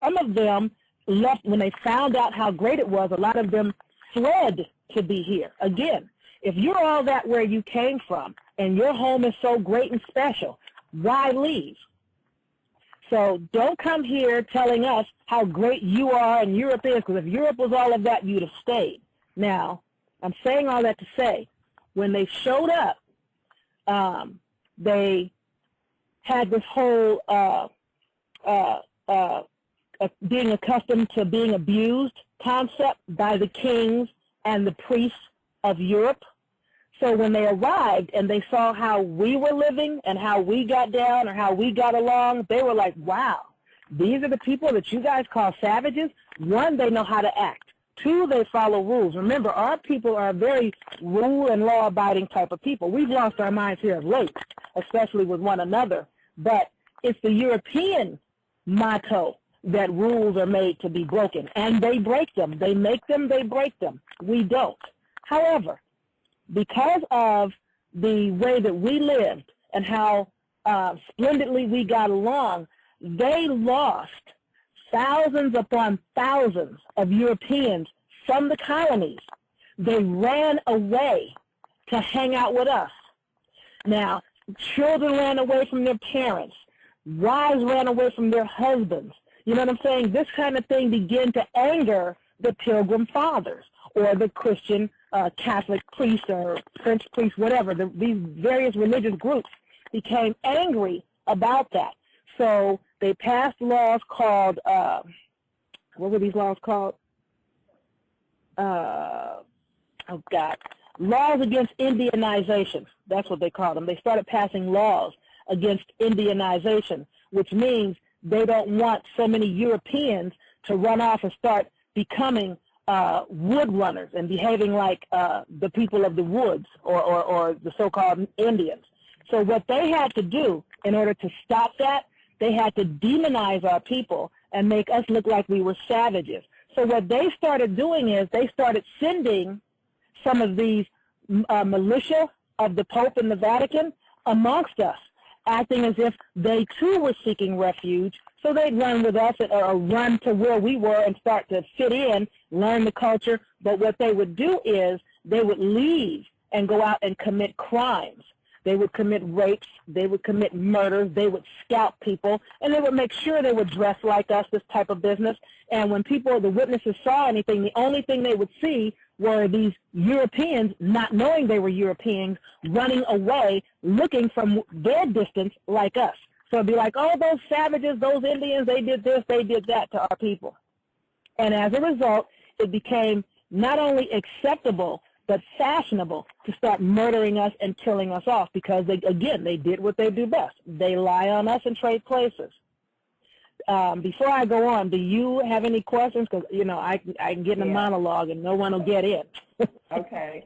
some of them left when they found out how great it was. A lot of them fled to be here. Again, if you're all that where you came from and your home is so great and special, why leave? So don't come here telling us how great you are and Europe is, because if Europe was all of that, you'd have stayed. Now, I'm saying all that to say, when they showed up, they had this whole being accustomed to being abused concept by the kings and the priests of Europe. So when they arrived and they saw how we were living and how we got down or how we got along, they were like, wow, these are the people that you guys call savages? One, they know how to act. Two, they follow rules. Remember, our people are a very rule and law-abiding type of people. We've lost our minds here of late, especially with one another. But it's the European motto that rules are made to be broken, and they break them. They make them, they break them. We don't. However, because of the way that we lived and how splendidly we got along, they lost thousands upon thousands of Europeans from the colonies. They ran away to hang out with us. Now, children ran away from their parents. Wives ran away from their husbands. You know what I'm saying? This kind of thing began to anger the Pilgrim Fathers or the Christian Catholic priests or French priests, whatever. These various religious groups became angry about that. So they passed laws called, what were these laws called? Oh, God. Laws against Indianization. That's what they called them. They started passing laws against Indianization, which means they don't want so many Europeans to run off and start becoming wood runners and behaving like the people of the woods or the so-called Indians. So what they had to do in order to stop that, they had to demonize our people and make us look like we were savages. So what they started doing is they started sending some of these militia of the Pope and the Vatican amongst us, acting as if they too were seeking refuge. So they'd run with us or run to where we were and start to fit in, learn the culture. But what they would do is they would leave and go out and commit crimes. They would commit rapes. They would commit murders. They would scalp people. And they would make sure they would dress like us, this type of business. And when people, the witnesses saw anything, the only thing they would see were these Europeans, not knowing they were Europeans, running away, looking from their distance like us. So it'd be like, oh, those savages, those Indians, they did this, they did that to our people. And as a result, it became not only acceptable, but fashionable to start murdering us and killing us off because, they did what they do best. They lie on us and trade places. Before I go on, do you have any questions? Because, you know, I can get in a monologue and no one will get in. Okay.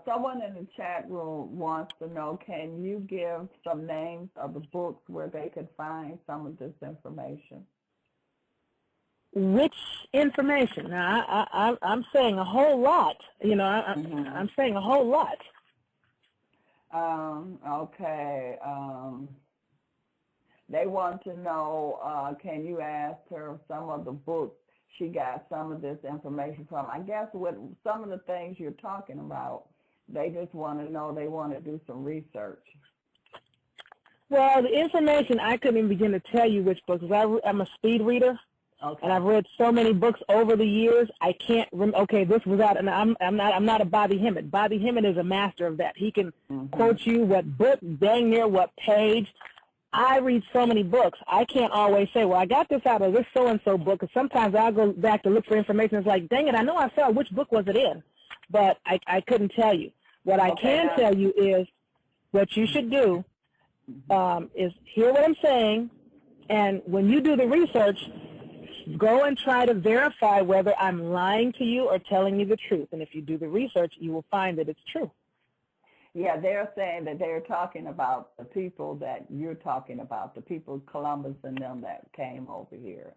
Someone in the chat room wants to know, can you give some names of the books where they could find some of this information? Which information? Now, I'm saying a whole lot. You know, I'm saying a whole lot. Okay. They want to know, can you ask her some of the books she got some of this information from? I guess with some of the things you're talking about, they just want to know, they want to do some research. Well, the information, I couldn't even begin to tell you which books. I'm a speed reader. Okay. And I've read so many books over the years, I can't okay, this was out, and I'm not a Bobby Hemmett. Bobby Hemmett is a master of that. He can quote you what book, dang near what page. I read so many books, I can't always say, well, I got this out of this so-and-so book, because sometimes I'll go back to look for information. It's like, dang it, I know I saw which book was it in, but I couldn't tell you. What I can tell you is what you should do is hear what I'm saying, and when you do the research, go and try to verify whether I'm lying to you or telling you the truth. And if you do the research, you will find that it's true. Yeah, they're saying that they're talking about the people that you're talking about, the people, Columbus and them that came over here.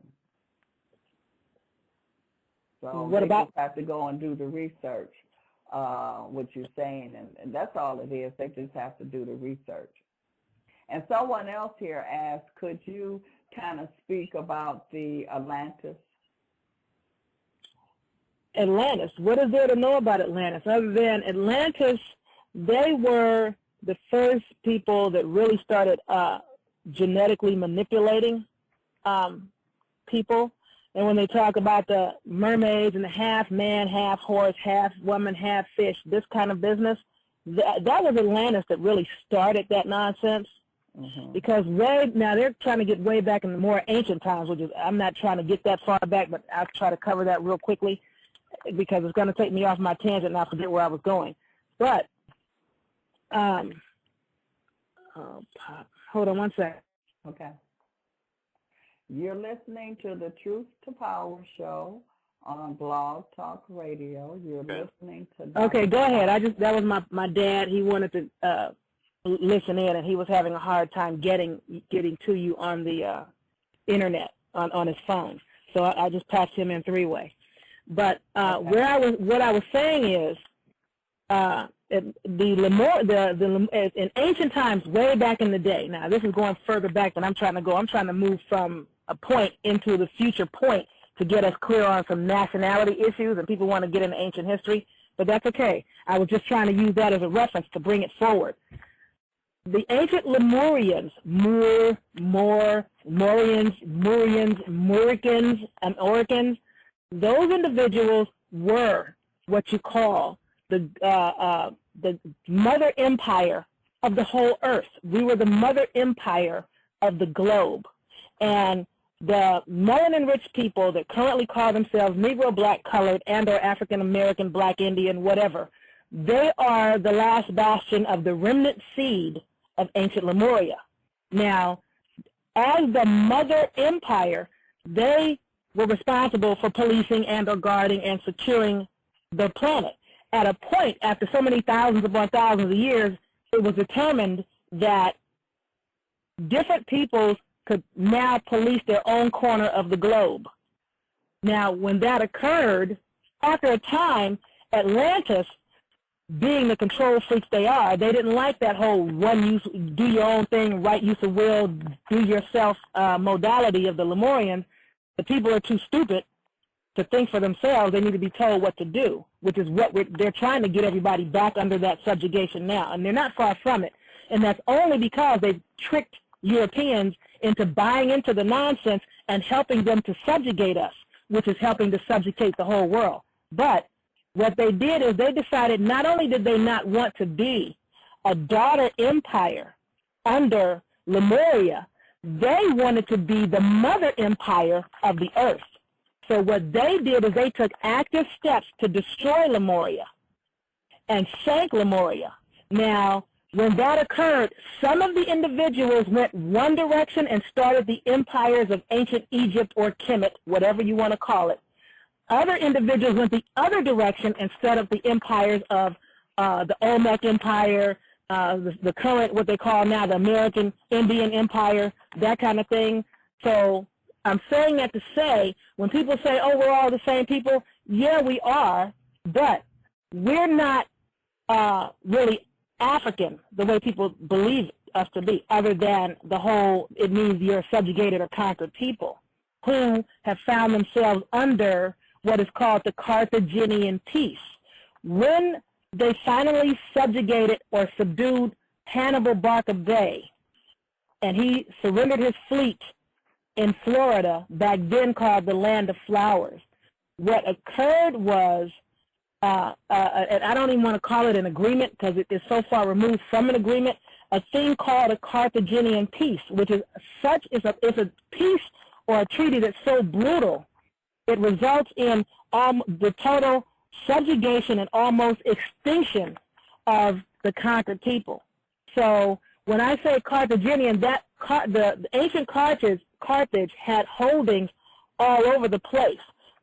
So what about? Just have to go and do the research, what you're saying, and that's all it is. They just have to do the research. And someone else here asked, could you kind of speak about the Atlantis? Atlantis. What is there to know about Atlantis? Other than Atlantis, they were the first people that really started genetically manipulating people. And when they talk about the mermaids and the half man, half horse, half woman, half fish, this kind of business, that was Atlantis that really started that nonsense. Mm-hmm. Because now they're trying to get way back in the more ancient times, which is, I'm not trying to get that far back, but I'll try to cover that real quickly because it's going to take me off my tangent and I'll forget where I was going. But, hold on one second. Okay. You're listening to the Truth to Power show on Blog Talk Radio. You're listening to... Okay, go ahead. That was my dad. He wanted to listen in, and he was having a hard time getting to you on the internet, on his phone. So I just patched him in three-way. But what I was saying is, in ancient times, way back in the day. Now this is going further back than I'm trying to go. I'm trying to move from a point into the future point to get us clear on some nationality issues, and people want to get into ancient history, but that's okay. I was just trying to use that as a reference to bring it forward. The ancient Lemurians, Murians, and Oricans, those individuals were what you call the mother empire of the whole earth. We were the mother empire of the globe. And the melanin-rich people that currently call themselves Negro, black, colored, and or African-American, black, Indian, whatever, they are the last bastion of the remnant seed of ancient Lemuria. Now, as the mother empire, they were responsible for policing and or guarding and securing the planet. At a point, after so many thousands upon thousands of years, it was determined that different peoples could now police their own corner of the globe. Now, when that occurred, after a time, Atlantis, being the control freaks they are, they didn't like that whole one use, do your own thing, right use of will, do yourself modality of the Lemurians. The people are too stupid to think for themselves. They need to be told what to do, which is what they're trying to get everybody back under that subjugation now, and they're not far from it. And that's only because they've tricked Europeans into buying into the nonsense and helping them to subjugate us, which is helping to subjugate the whole world. But what they did is they decided not only did they not want to be a daughter empire under Lemuria, they wanted to be the mother empire of the earth. So what they did is they took active steps to destroy Lemuria and sank Lemuria. Now, when that occurred, some of the individuals went one direction and started the empires of ancient Egypt or Kemet, whatever you want to call it. Other individuals went the other direction and set up the empires of the Olmec Empire, the current, what they call now the American Indian Empire, that kind of thing. So I'm saying that to say, when people say, oh, we're all the same people, yeah, we are, but we're not really African the way people believe us to be, other than the whole, it means you're subjugated or conquered people who have found themselves under what is called the Carthaginian peace. When they finally subjugated or subdued Hannibal Barca Bay, and he surrendered his fleet in Florida, back then called the Land of Flowers, what occurred was, and I don't even want to call it an agreement because it is so far removed from an agreement, a thing called a Carthaginian peace, which is it's a peace or a treaty that's so brutal, it results in the total subjugation and almost extinction of the conquered people. So when I say Carthaginian, the ancient Carthage had holdings all over the place.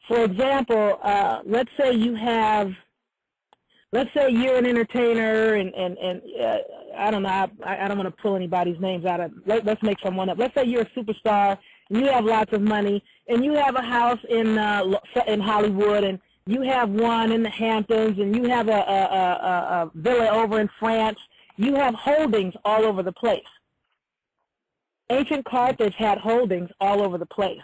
For example, let's say you're an entertainer, and I don't know, I don't want to pull anybody's names out of, let's make someone up. Let's say you're a superstar, and you have lots of money, and you have a house in Hollywood, and you have one in the Hamptons, and you have a villa over in France. You have holdings all over the place. Ancient Carthage had holdings all over the place.